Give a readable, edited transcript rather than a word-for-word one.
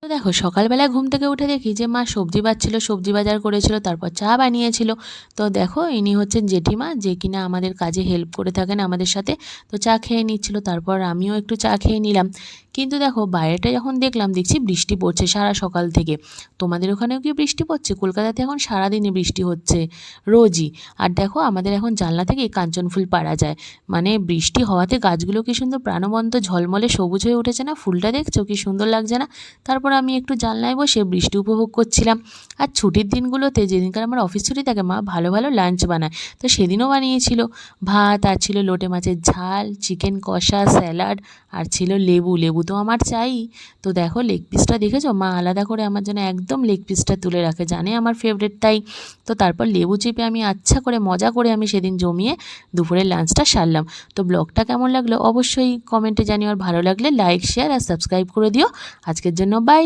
তো দেখো সকালবেলা ঘুম থেকে উঠে দেখি যে মা সবজি বাছছিল, সবজি বাজার করেছিল, তারপর চা বানিয়েছিল। তো দেখো ইনি হচ্ছেন জেঠিমা, যে কিনা আমাদের কাজে হেল্প করে থাকেন আমাদের সাথে। তো চা খেয়ে নিচ্ছিল, তারপর আমিও একটু চা খেয়ে নিলাম। কিন্তু দেখো বাইরেটা যখন দেখলাম, দেখছি বৃষ্টি পড়ছে সারা সকাল থেকে। তোমাদের ওখানেও কি বৃষ্টি পড়ছে? কলকাতাতে এখন সারাদিনই বৃষ্টি হচ্ছে, রোজই। আর দেখো আমাদের এখন জানলা থেকে কাঞ্চন ফুল পাড়া যায়। মানে বৃষ্টি হওয়াতে গাছগুলো কি সুন্দর প্রাণবন্ত ঝলমলে সবুজ হয়ে উঠেছে না? ফুলটা দেখছো কি সুন্দর লাগছে না? তারপর আমি একটু জানলায় বসে বৃষ্টি উপভোগ করছিলাম। আর ছুটির দিনগুলোতে যেদিনকার আমার অফিস ছুটি থাকে, মা ভালো ভালো লাঞ্চ বানায়। তো সেদিনও বানিয়েছিল ভাত, আর ছিল লোটে মাছের ঝাল, চিকেন কষা, স্যালাড, আর ছিল লেবু। লেবু তো আমার চাই। তো দেখো লেগ পিসটা দেখেছো, মা আলাদা করে আমার জন্য একদম লেগ পিসটা তুলে রাখে, জানে আমার ফেভারিট তাই। তো তারপর লেবু চেপে আমি আচ্ছা করে মজা করে আমি সেদিন জমিয়ে দুপুরের লাঞ্চটা সারলাম। তো ব্লগটা কেমন লাগলো অবশ্যই কমেন্টে জানিও, আর ভালো লাগলে লাইক, শেয়ার আর সাবস্ক্রাইব করে দিও। আজকের জন্য বাই।